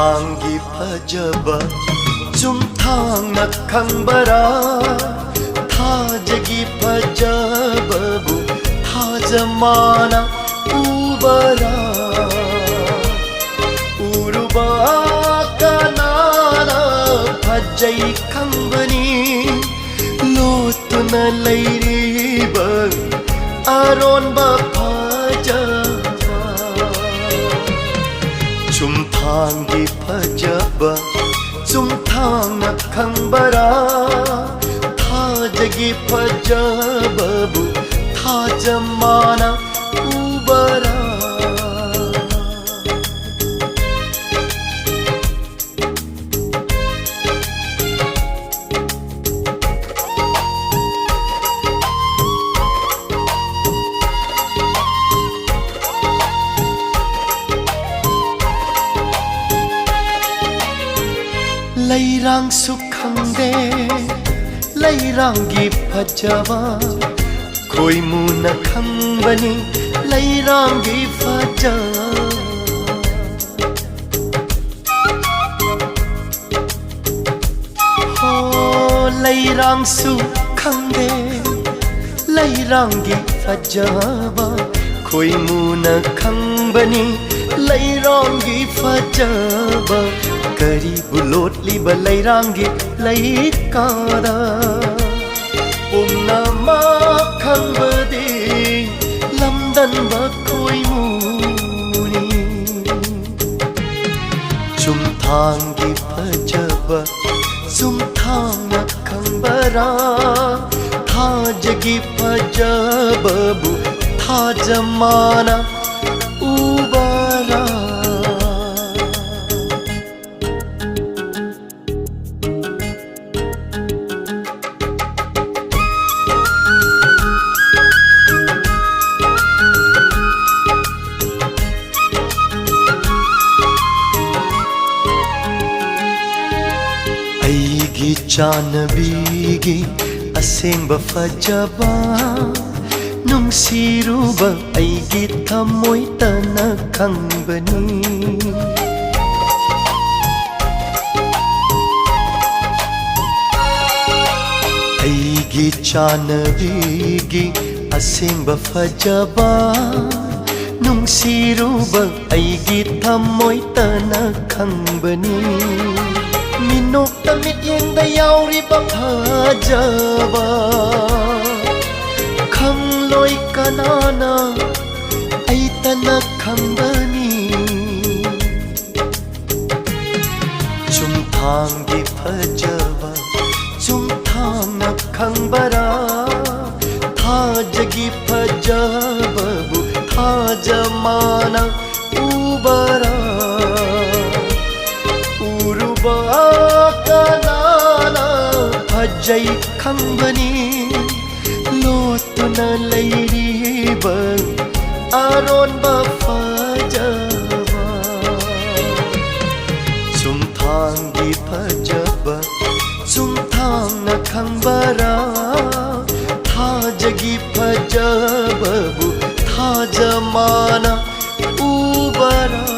ꯆꯨꯝꯊꯥꯡꯒꯤ ꯐꯖꯕ ꯆꯨꯝꯊꯥꯡꯅ ꯈꯪꯕꯔꯥ ꯊꯥꯖꯒꯤ ꯐꯖꯕꯕꯨ ꯊꯥꯖꯃꯥꯅ ꯎꯕꯔꯥ ꯎꯔꯨꯕ ꯀꯅꯥꯅ ꯐꯖꯩ ꯈꯪꯕꯅꯤ ꯂꯣꯠꯇꯨꯅ ꯂꯩꯔꯤꯕ ꯑꯔꯣꯟꯕ ꯐꯖꯕ ꯆꯨꯝꯊꯥꯡꯒꯤ ꯐꯖꯕ ꯆꯨꯝꯊꯥꯡꯅ ꯈꯪꯕꯔꯥ ꯊꯥꯖꯒꯤ ꯐꯖꯕꯕꯨ ꯊꯥꯖꯃꯥꯅ ꯎꯕꯔꯥ ꯂꯩꯔꯥꯡꯁꯨ ꯈꯪꯗꯦ ꯂꯩꯔꯥꯡꯒꯤ ꯐꯖꯕ ꯈꯣꯏꯃꯨꯅ ꯈꯪꯕꯅꯤ ꯂꯩꯔꯥꯡꯒꯤ ꯐꯖꯕ ꯂꯩꯔꯥꯡꯁꯨ ꯈꯪꯗꯦ ꯂꯩꯔꯥꯡꯒꯤ ꯐꯖꯕ ꯈꯣꯏꯃꯨꯅ ꯈꯪꯕꯅꯤ ꯂꯩꯔꯥꯡꯒꯤ ꯐꯖꯕ ꯀꯔꯤꯕꯨ ꯂꯣꯠꯂꯤꯕ ꯂꯩꯔꯥꯡꯒꯤ ꯂꯩꯀꯥꯗ ꯄꯨꯝꯅꯃꯛ ꯈꯪꯕꯗꯤ ꯂꯝꯗꯟꯕ ꯈꯣꯏꯃꯨꯅꯤ ꯆꯨꯝꯊꯥꯡꯒꯤ ꯐꯖꯕ ꯆꯨꯝꯊꯥꯡꯅ ꯈꯪꯕꯔꯥ ꯊꯥꯖꯒꯤ ꯐꯖꯕꯕꯨ ꯊꯥꯖꯃꯥꯅ ꯎꯕꯔꯥ ꯑꯩꯒꯤ ꯆꯥꯅꯕꯤꯒꯤ ꯑꯁꯦꯡꯕ ꯐꯖꯕ ꯅꯨꯡꯁꯤꯔꯨꯕ ꯑꯩꯒꯤ ꯊꯃꯣꯏꯇꯅ ꯈꯪꯕꯅꯤ ꯑꯩꯒꯤ ꯆꯥꯅꯕꯤꯒꯤ ꯑꯁꯦꯡꯕ ꯐꯖꯕ ꯅꯨꯡꯁꯤꯔꯨꯕ ꯑꯩꯒꯤ ꯊꯃꯣꯏꯇꯅ ꯈꯪꯕꯅꯤ ꯃꯤꯅꯣꯛꯇ ꯃꯤꯠꯌꯦꯡꯗ ꯌꯥꯎꯔꯤꯕ ꯐꯖꯕ ꯈꯪꯂꯣꯏ ꯀꯅꯥꯅ ꯑꯩꯇꯅ ꯈꯪꯕꯅꯤ ꯆꯨꯝꯊꯥꯡꯒꯤ ꯐꯖꯕ ꯆꯨꯝꯊꯥꯡꯅ ꯈꯪꯕꯔꯥ ꯊꯥꯖꯒꯤ ꯐꯖꯕꯕꯨ ꯊꯥꯖꯃꯥꯅ ꯎꯕꯔꯥ 우루바 까나나 파자이 칸바니 로또나 레이리바 아론바 파자바 춤탕기 파자바 춤탕나 칸바라 타자기 파자바부 타자마나 우바라